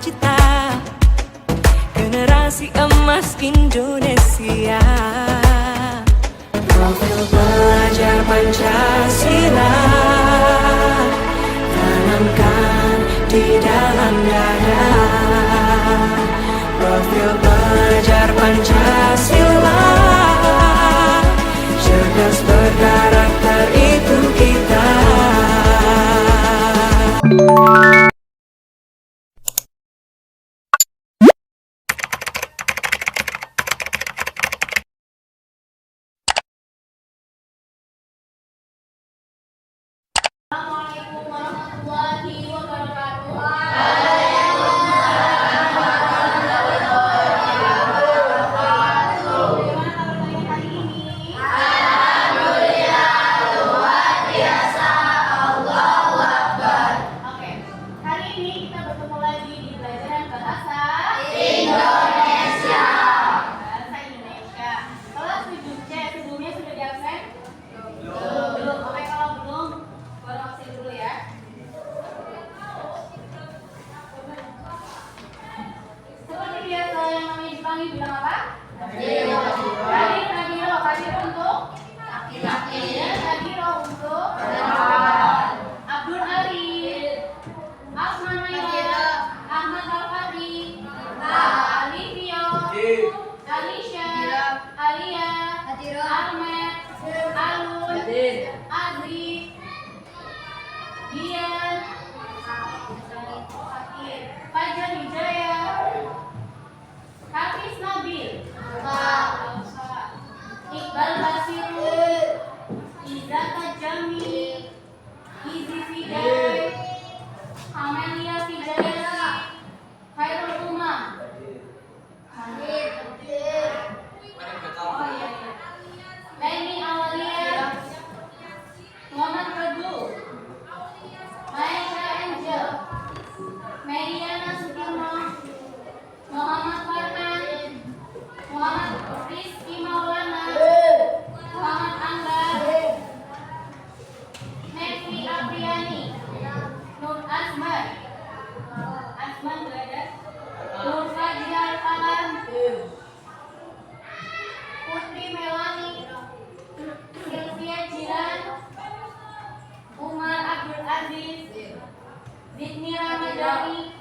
cita-cita generasi emas Indonesia. Profil pelajar Pancasila tanamkan di dalam dada. Profil pelajar Pancasila cerdas berkarakter itu kita. Assalamualaikum warahmatullahi wabarakatuh. Bilang apa? Hadir untuk laki-laki, hadir untuk perempuan. Abdul Arif, Asman Naila, Ahmad Al-Fahri, Alivio, Alisha, Alia, Ahmed, Alun, Azri, Dian, Fajar Hidayah, Hafiz Nabil, Iqbal Basirul, Izata Jami, Izi Fidai, Amelia Fidayati, Khairul Umam, Leni Awalia, Muhammad Teguh, Maisha Angel, Meriana Sukirno, Muhammad Farhan, Muhammad Rizky Maulana, Muhammad Anggar, Nevi Apriani, Nur Azman, berada, Nur Fajr Alam, Putri Melani, Sylvia Jilan, Umar Abdul Aziz, Zidni Ramadhani.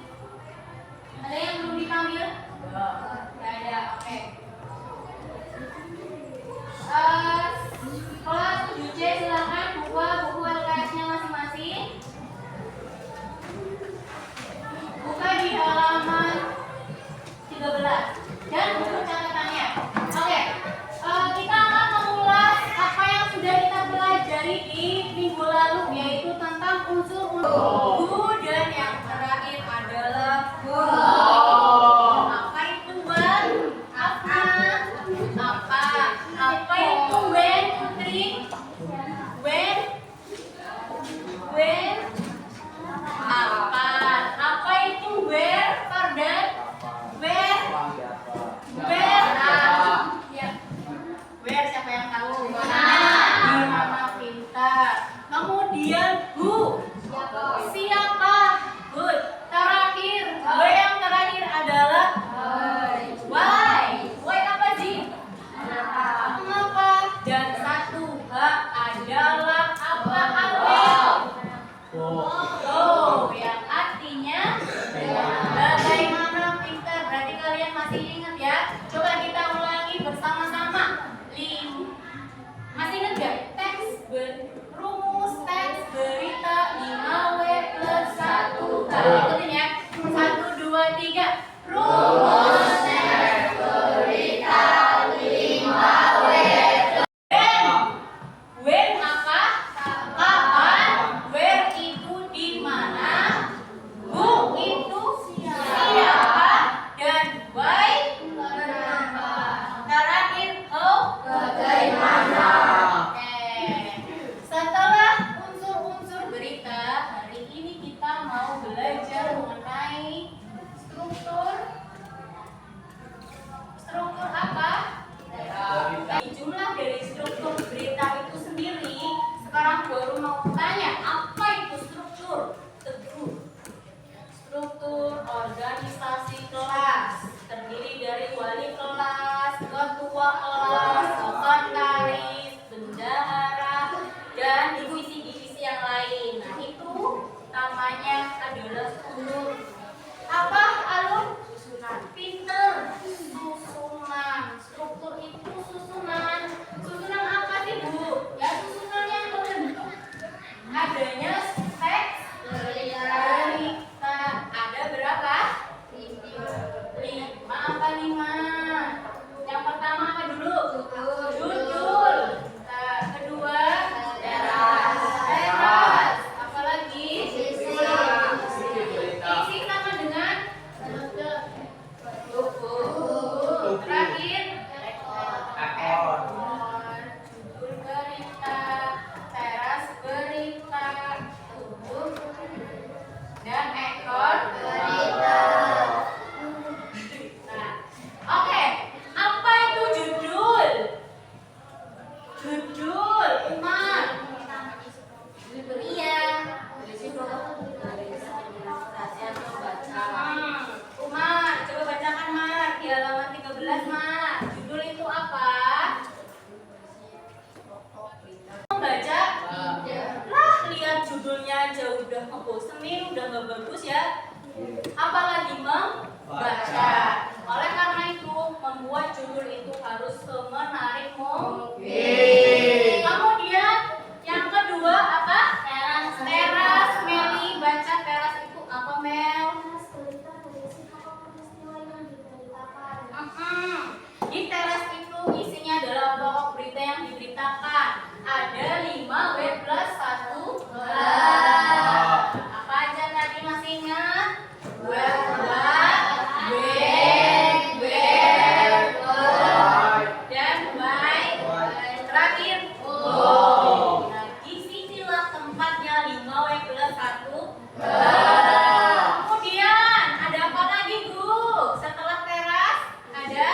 Ada yang belum dipanggil? Tidak ada, oke. Kelas 7C silakan buka buku LKS-nya masing-masing. Buka di halaman 13 dan buku catatannya. Oke, kita akan mengulas apa yang sudah kita pelajari di minggu lalu, yaitu tentang unsur-unsur gu, dan yang terakhir adalah go. Apa itu ban? Apa itu when, Putri? When apa itu where, Fardan? Where ya. Where siapa yang tahu? Di mana, pintar. Kemudian who, siapa? Good. Terakhir, yang terakhir adalah why. Why apa sih? Mengapa? Dan satu h adalah apa? Yang artinya bagaimana pintar. Berarti kalian masih ingat ya? Coba kita ulangi bersama-sama. Masih ingat gak? Rumus teks berita 5W plus 1H. Ikutin ya. 1, 2, 3. Rumus teks berita 5W. When apa? Kapan? Where itu di mana? Who itu siapa? Dan why kenapa? Terakhir how, bagaimana? Setelah unsur-unsur berita, hari ini kita mau belajar mengenai struktur organisasi kelas, terdiri dari wali kelas, ketua kelas, sekretaris, bendahara, dan divisi-divisi yang lain. Nah, itu namanya adalah struktur. Apa, Alun? Susunan. Pinter. Susunan. Struktur itu susunan. Susunan apa sih, Bu? Ya, susunan yang berbentuk adanya teks berita. Ada berapa? 5 apa 5? Yang pertama apa dulu? Judul. Kedua teras. Apa lagi? Isi sama dengan buku. Terakhir ekor. Judul berita, teras berita, tubuh dan ekor berita. Nah, oke. Apa itu judul? Judul, Umar. Iya. Umar, coba bacakan Mar di halaman 13 Mar. Judul itu apa? Membaca? Lah, lihat judulnya aja udah ngebosenin, udah nggak bagus ya. Apalagi membaca. Oleh karena itu, membuat judul itu harus semenarik mungkin. Kemudian yang kedua apa? Teras. Meli, baca teras itu apa, Mel? Di teras itu isinya adalah pokok berita yang diberitakan. Ada 5 W plus 1 H. Apa aja tadi masih ingat? W, dan Y. Terakhir O. Nah, disinilah tempatnya 5 W plus 1 H. Kemudian ada apa lagi, Bu? Setelah teras ada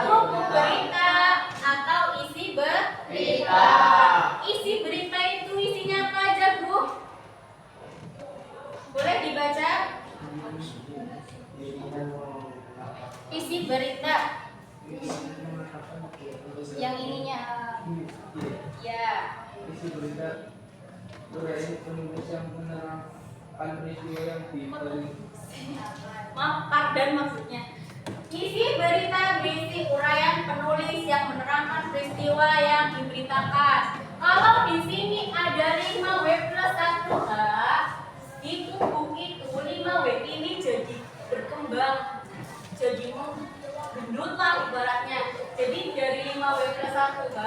buku berita atau isi berita. Isi berita itu isinya apa aja, Bu? Boleh dibaca? Isi berita. Yang ininya. Ya. Isi berita berisi penulis yang menerangkan peristiwa yang diberi. Maaf, pardon maksudnya. Isi berita berisi uraian penulis yang menerangkan peristiwa yang diberitakan. Kalau di sini ada 5 W plus 1 H, di tubuh itu 5 W ini jadi berkembang, jadi gendut lah ibaratnya. Jadi dari 5 W plus 1 H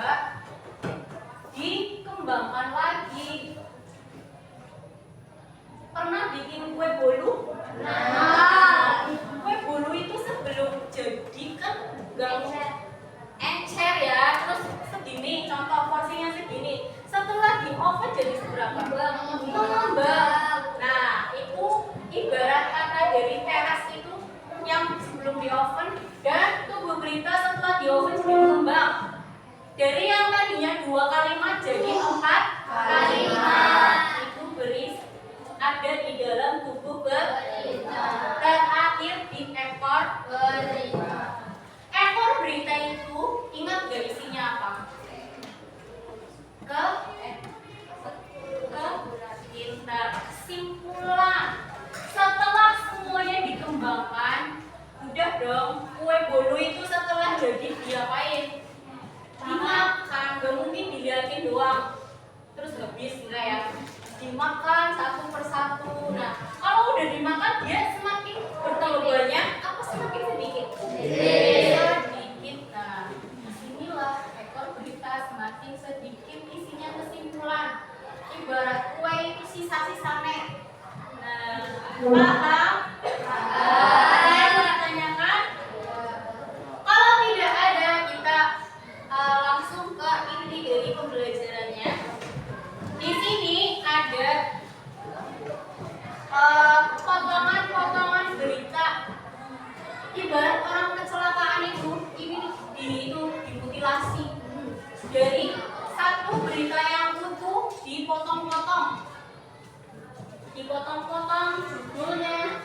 dikembangkan lagi. Pernah bikin kue bolu? Nah, kue bolu itu sebelum jadi kan gak encer ya, terus segini, contoh porsinya segini. Setelah di oven jadi seberapa? Mengembang. Nah, itu ibarat kata dari teras itu yang sebelum di oven dan tubuh berita setelah di oven jadi mengembang. Dari yang tadinya 2 kalimat jadi 4 kalimat. Itu berisi ada di dalam tubuh berita. Terakhir di ekor berita. Ekor berita itu ingat gak isinya apa? Kesimpulan. Setelah semuanya dikembangkan, udah dong kue bolu itu setelah jadi diapain? Dimakan, gak mungkin dilihatin doang terus habis, enggak ya, dimakan satu persatu. Nah, kalau udah dimakan dia semakin bertambah banyak apa semakin sedikit? Sedikit. Nah, disinilah ekor berita semakin sedikit isinya kesimpulan. Ibarat kue itu sisa-sisa nek. Nah, paham? Saya mau tanyakan. Kalau tidak ada, kita langsung ke inti dari pembelajarannya. Di sini ada potongan-potongan berita. Ibarat orang kecelakaan itu, ini dimutilasi. Dari satu berita yang utuh dipotong-potong judulnya,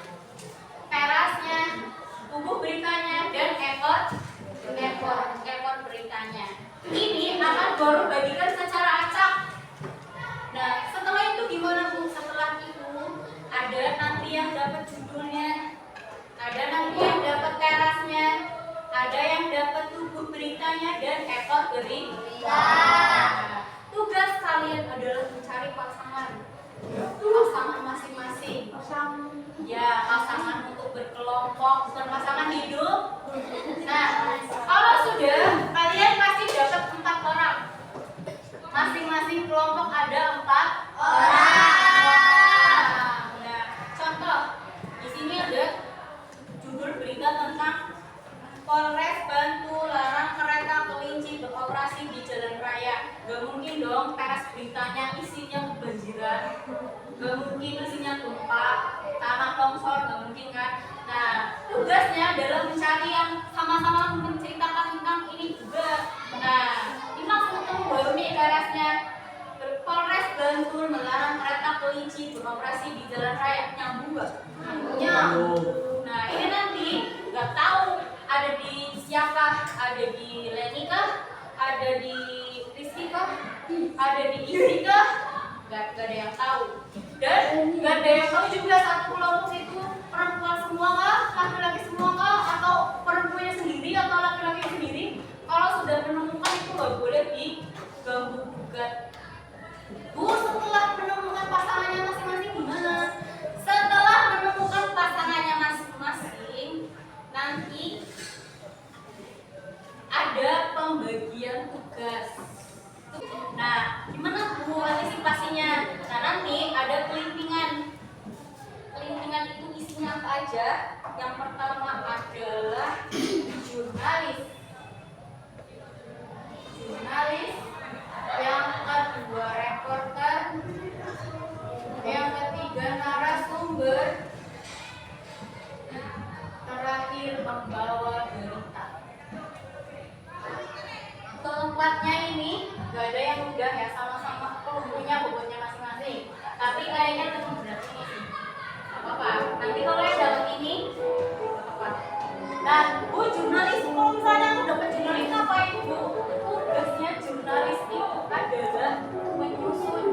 beritanya dan ekor berita. Nah, tugas kalian adalah mencari pasangan masing-masing. Ya, pasangan untuk berkelompok, bukan pasangan hidup. Nah, kalau sudah, kalian pasti dapat 4 orang. Masing-masing kelompok ada 4 orang. Nah, contoh di sini ada judul berita tentang Polres bantu larang kereta kelinci beroperasi di jalan raya. Gak mungkin dong teras beritanya isinya kebanjiran, gak mungkin isinya gempa, tanah longsor, gak mungkin kan. Nah, tugasnya adalah mencari yang sama-sama menceritakan tentang ini juga. Nah, ini langsung ketemu baru nih terasnya. Polres Bantul melarang kereta kelinci beroperasi di jalan raya. Nyambung gak? Nyambung. Nah, ini nanti gak tahu ada di siapa, ada di Leni kah, ada di Rizky kah, ada di Isi kah, gak ada yang tahu. Dan gak ada yang tahu juga satu kelompok itu perempuan semua kah, laki-laki semua kah, atau perempuannya sendiri atau laki-laki sendiri. Kalau sudah menemukan itu gak boleh diganggu gugat. Bu, setelah menemukan pasangannya masing-masing gimana? Setelah menemukan pasangannya masing-masing, nanti ada pembagian tugas. Nah, gimana Bu antisipasinya? Nah, nanti ada kelintingan. Kelintingan itu isinya apa aja? Yang pertama adalah jurnalis. Yang kedua reporter. Yang ketiga narasumber. Terakhir pembawa berita. Keempatnya ini gak ada yang mudah ya, sama-sama punya bobotnya masing-masing. Tapi kayaknya tetap berat ini sih. Gak apa-apa. Nanti kalau yang dapat ini, gak apa-apa. Nah, Bu, jurnalis, kalau misalnya aku dapat jurnalis apa itu, Bu? Tugasnya jurnalis itu adalah menyusun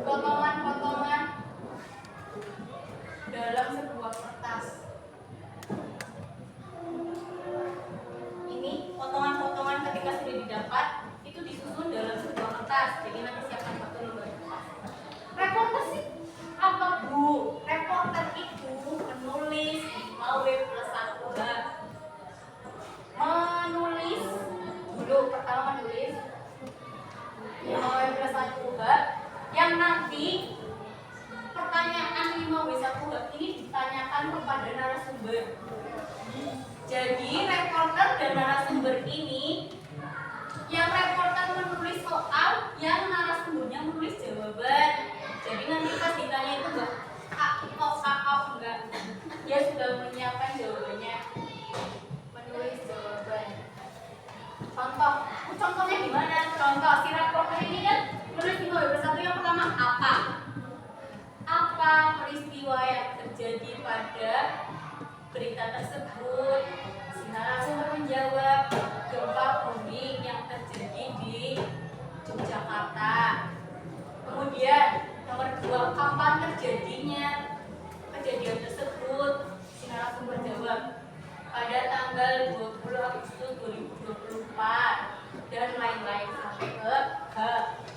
potongan-potongan dalam sebuah kertas. Ini potongan-potongan ketika sudah didapat itu disusun dalam sebuah kertas. Jadi nanti siapkan satu lembar kertas. Reporter sih apa Bu? Reporter itu menulis 5W+1H. Menulis dulu, pertama menulis 5W+1H yang nanti pertanyaan 5W1H ini ditanyakan kepada narasumber. Jadi reporter dan narasumber ini, yang reporter menulis soal, yang narasumbernya menulis jawaban. Jadi nanti pas ditanya itu enggak enggak, dia sudah menyiapkan jawabannya, menulis jawaban. Contohnya gimana? Contoh si reporter ini kan menulis 5W1 yang pertama apa peristiwa yang terjadi pada berita tersebut. Si narasumber menjawab gempa bumi yang terjadi di Yogyakarta. Kemudian nomor 2, kapan terjadinya kejadian tersebut. Si narasumber jawab pada tanggal 20 Agustus 2024 dan lain-lain sampai ke H.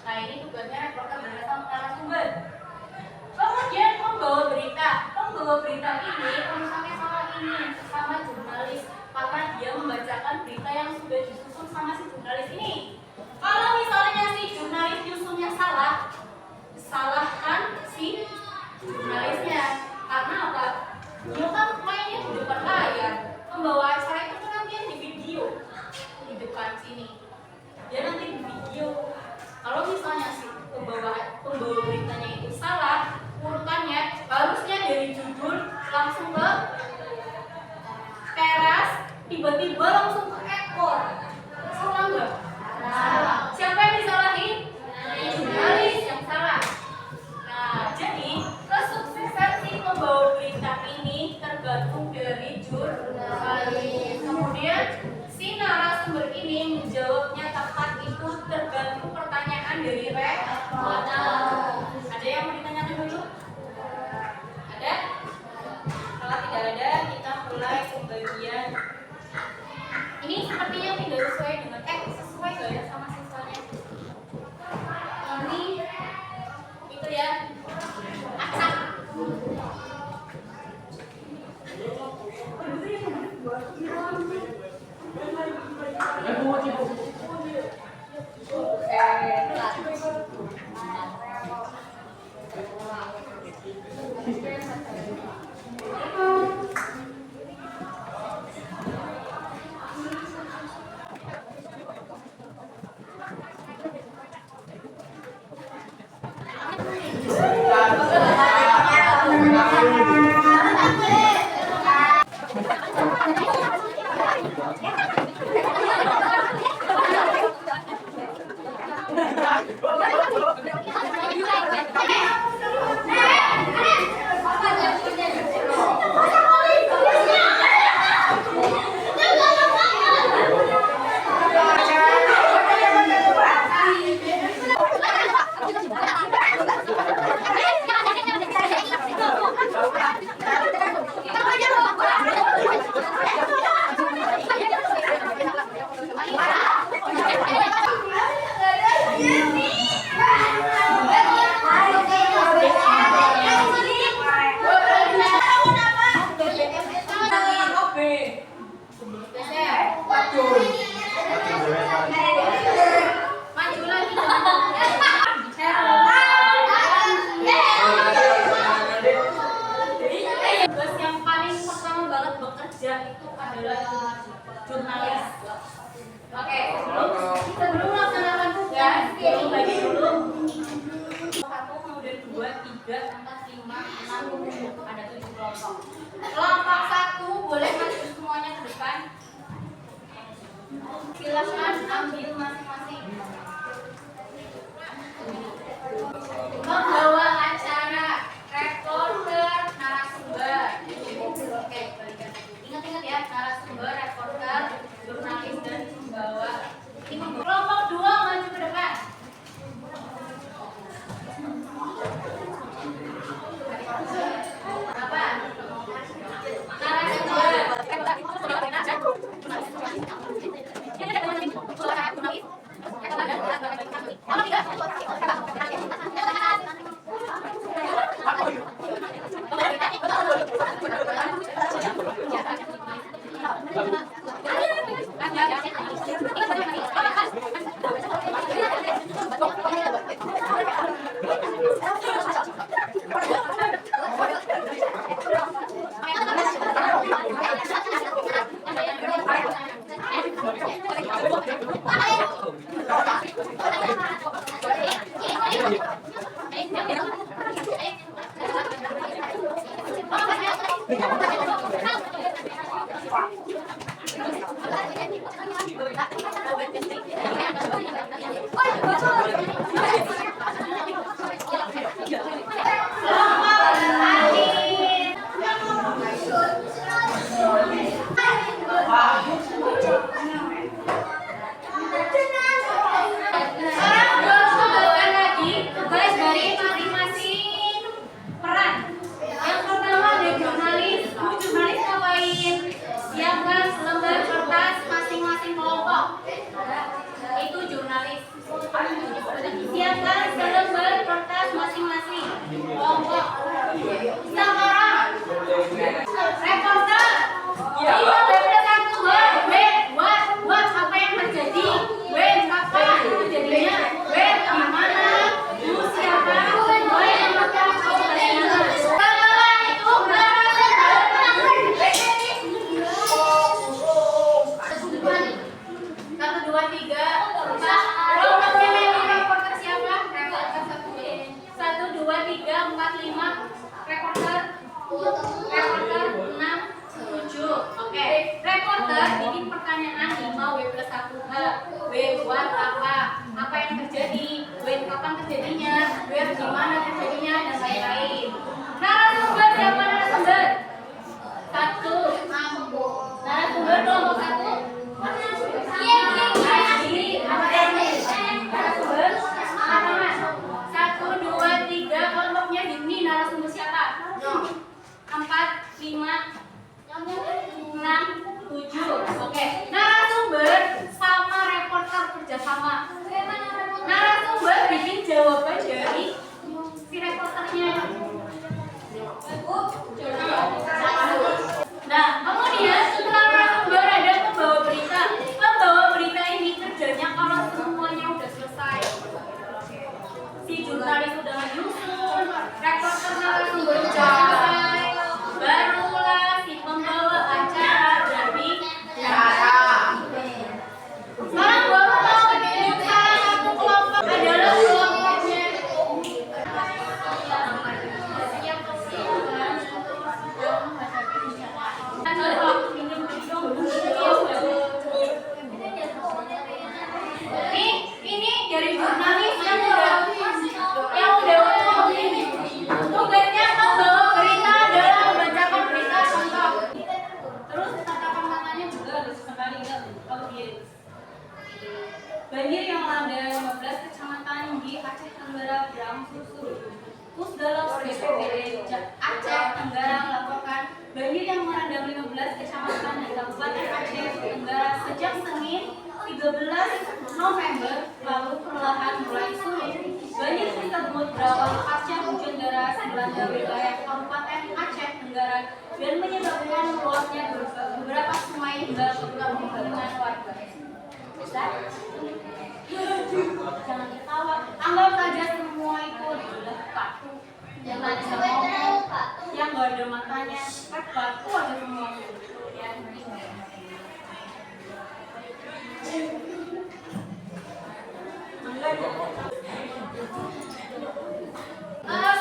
Nah, ini tugasnya reporter dan narasumber. Kemudian pembawa berita ini urusannya sama jurnalis, karena dia membacakan berita yang sudah disusun sama si jurnalis ini. Kalau misalnya si jurnalis nyusunnya salah, salahkan si jurnalisnya. Karena apa? Dia kan mainnya di depan layar. Pembawa acara itu kan nanti di video di depan sini. Dia nanti di video. Kalau misalnya si pembawa beritanya itu salah urutannya, harusnya dari judul langsung ke teras, tiba-tiba langsung ke ekor. Salah nggak? Salah. Siapa yang disalahin? Jurnalis yang salah. Tugas yang paling pertama banget bekerja itu adalah jurnalis. Oke, sebelum melaksanakan tugas, kita bagi dulu 1, kemudian 2, 3, 4, 5, 6, 7, ada 7 kelompok. Kelompok 1 boleh maju semuanya ke depan. Silakan ambil masing-masing. Membawa acara, reporter, narasumber. Oke, ingat-ingat ya, narasumber, reporter, jurnalis, dan pembawa. Kelompok 2 maju ke depan. Apa? Si jurnalis udah nyusun, reporter narasumber udah selesai, BPBD Aceh Tenggara melaporkan banjir yang merendam 15 kecamatan di Kabupaten Aceh Tenggara sejak Senin 13 November lalu perlahan mulai surut. Banjir tersebut berawal pasca hujan deras melanda wilayah Kabupaten Aceh Tenggara dan menyebabkan meluapnya beberapa sungai hingga ke permukiman warga. Jangan ketawa, anggap saja semua itu adalah batu. Yang tadi saya ngomong, yang gak ada matanya, batu aja semua. Ya.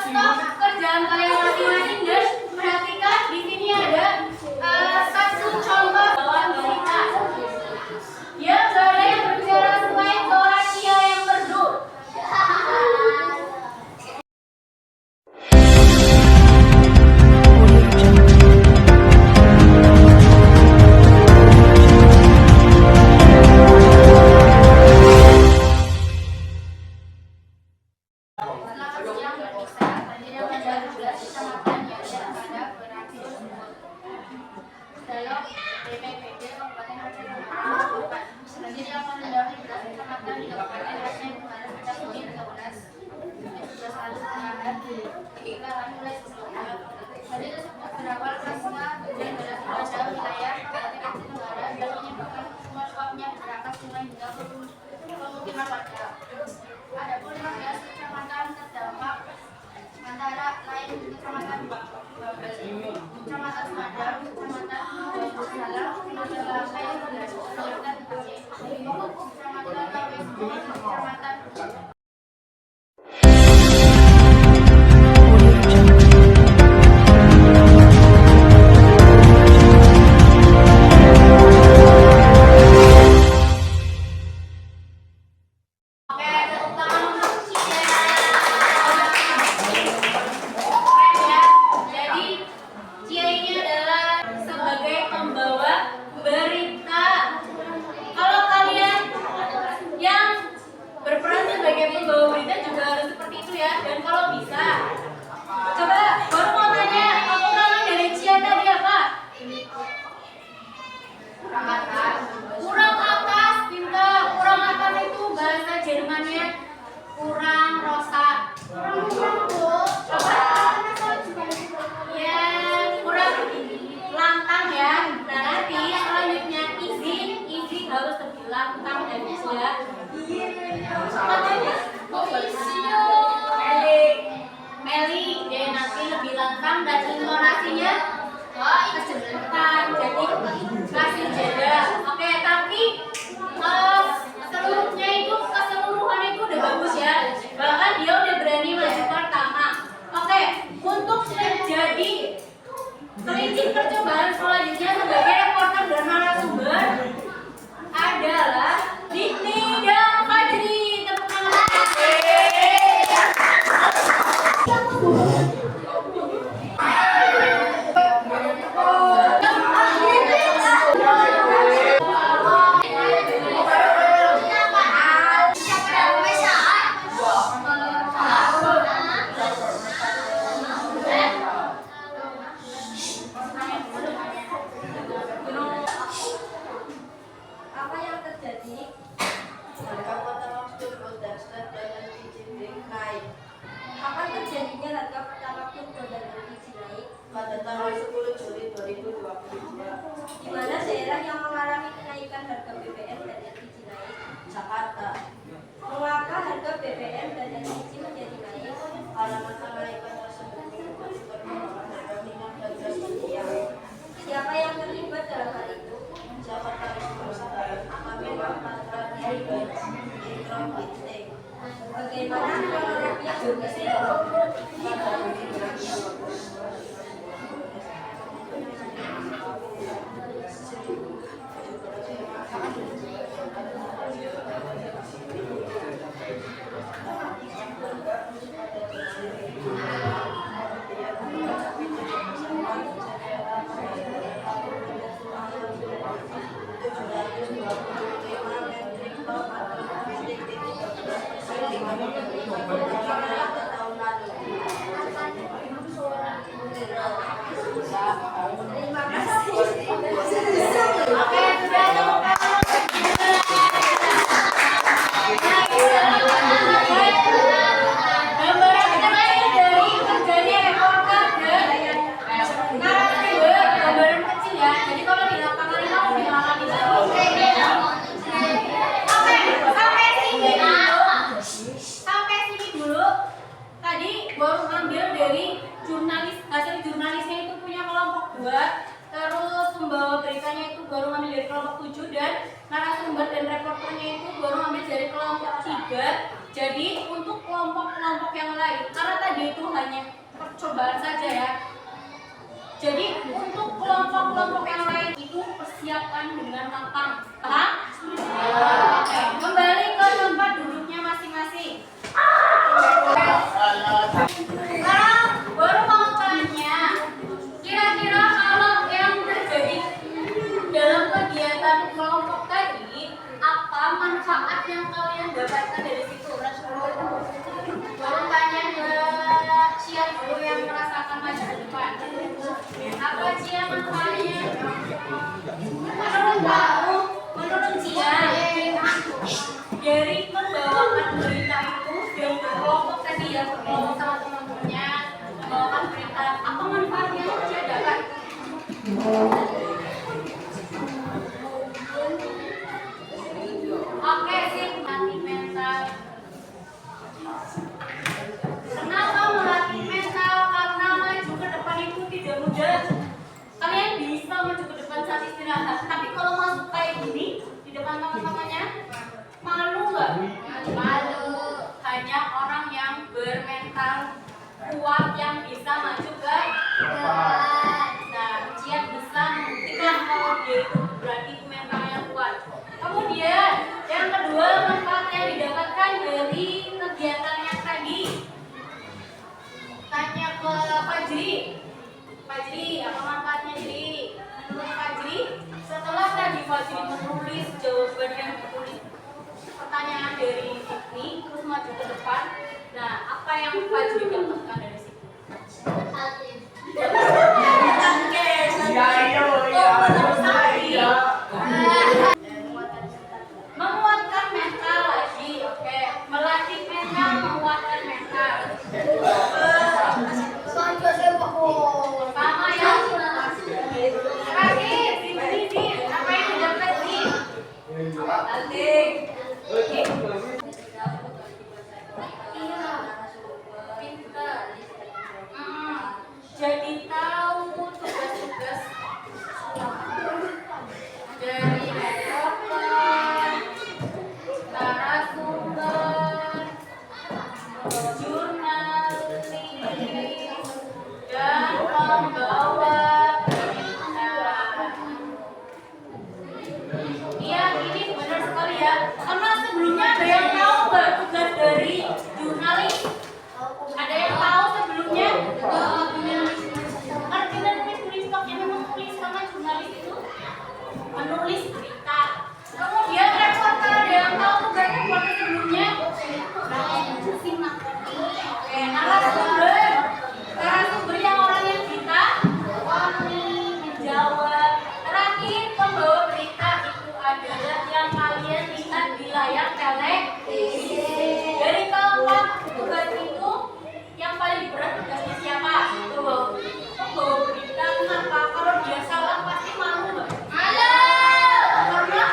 Stop kerjaan kalian masing-masing dan perhatikan di sini ada satu contoh bawaan berita. Ya, saudara yang berbicara selain seorang dia yang merdu. Dalam BPBD Kabupaten Aceh Tenggara, banjir yang merendam 11 kecamatan di Kabupaten Aceh Tenggara sejak Senin 13 lalu terhadap perlahan mulai surut. Banjir tersebut berawal pasca hujan deras melanda wilayah Kabupaten Aceh Tenggara dan menyebabkan meluapnya beberapa sungai hingga pemukiman warga. Adapun 15 kecamatan terdampak antara lain Kecamatan Babel, Kecamatan Madang, Kecamatan Salah, Kecamatan Lampai, Kecamatan Aceh, Kecamatan Lawes, Kecamatan Meli, dia nanti lebih lengkap dan intonasinya kecepatan, jadi kasih jeda. Oke, tapi seluruhnya itu keseluruhan itu udah bagus ya. Bahkan dia udah berani maju pertama. Oke, untuk menjadi kelinci percobaan selanjutnya sebagai reporter dan narasumber adalah Dikti dan Fajri. Tepuk tangan. beritanya itu baru ngambil dari kelompok 7 dan narasumber dan reporternya itu baru ngambil dari kelompok 3. Jadi untuk kelompok-kelompok yang lain, karena tadi itu hanya percobaan saja ya. Jadi untuk kelompok-kelompok yang lain itu persiapkan dengan matang. Paham? Oke, kembali ke tempat duduknya masing-masing. Sekarang baru mau tanya, kira-kira kalau yang terjadi dalam kegiatan kelompok tadi, apa manfaat yang kalian dapatkan dari situ? Baru tanya ke Cia dulu yang merasakan maju ke depan. Apa Cia manfaatnya? Menurut kamu, menurut Cia, dari membawakan berita itu dan berkelompok tadi ya, berkelompok sama teman-temannya membawakan berita, apa manfaatnya yang Cia dapat? Oke, sip, latih mental. Kenapa melatih mental? Karena maju ke depan itu tidak mudah. Kalian bisa maju ke depan saat istirahat, tapi kalau masuk kayak gini di depan teman-temannya, malu nggak? Malu. Hanya orang yang bermental kuat yang bisa maju ke depan. Nah, Cia bisa membuktikan kalau dia itu berarti mentalnya kuat. Kemudian yang kedua, manfaat yang didapatkan dari kegiatan yang tadi. Tanya ke Fajri. Fajri, apa manfaatnya jadi? Menurut Fajri, setelah tadi Fajri menulis jawaban yang ditulis pertanyaan dari ini terus maju ke depan, nah apa yang Fajri dapatkan dari situ? Menguatkan mental lagi, oke. Melatih mental, menguatkan mental. Sama ya. Terakhir, sini, apa yang didapat nih? Latih. Pintar. Jadi tahu tugas-tugas dari reporter, narasumber, jurnalis, dan pembawa berita. Iya, ini benar sekali ya. Karena sebelumnya ada yang tahu nggak tugas dari jurnalis? Ada yang tahu sebelumnya? Artinya tulis yang memang tulis sama jurnalis itu menulis berita. Kemudian reporter, ada yang tahu tugasnya reporter sebelumnya? Simak. Oke, narasumber yang orang yang kita menjawab. Terakhir, pembawa berita itu adalah yang kalian lihat di layar televisi. Dari keempat tugas itu, yang paling berat tugasnya siapa? Pembawa berita. Kenapa? Kalau dia salah pasti malu nggak? Malu. Karena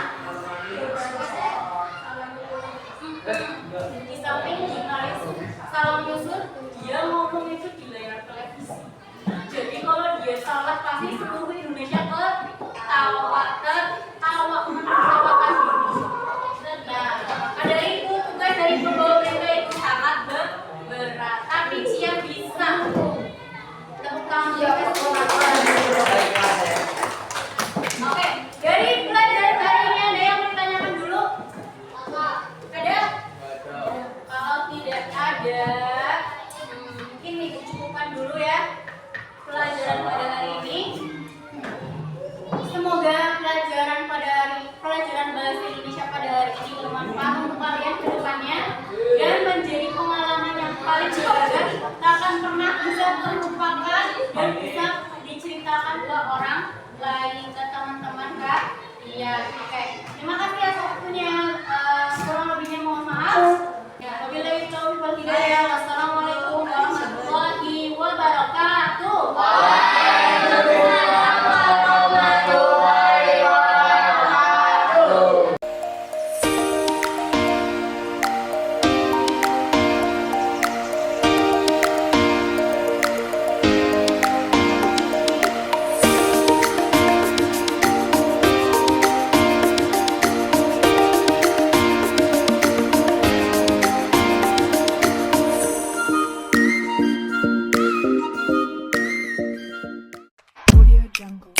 di samping jurnalis salah nyusun, dia ngomong itu di layar televisi. Jadi kalau dia salah pasti seluruh Indonesia ketawa menertawakan diri. Nah, ada itu tugas dari pembawa berita itu sangat berat. Tapi Cia bisa. Tepuk tangan ya. Oke, dari pelajaran hari ini ada yang mau ditanyakan dulu? Ada? Kalau tidak ada, mungkin dicukupkan dulu ya pelajaran pada hari ini. Semoga pelajaran bahasa Indonesia pada hari ini bermanfaat untuk kalian ke depannya dan menjadi pengalaman yang paling berharga, tak akan pernah bisa terlupakan dan bisa diceritakan ke orang lain, ke teman-teman Kak. Iya, oke. Terima kasih atas waktunya. Kurang lebihnya mohon maaf. Ya, wabillahi taufiq wal hidayah. Wassalamualaikum warahmatullahi wabarakatuh. Jungle.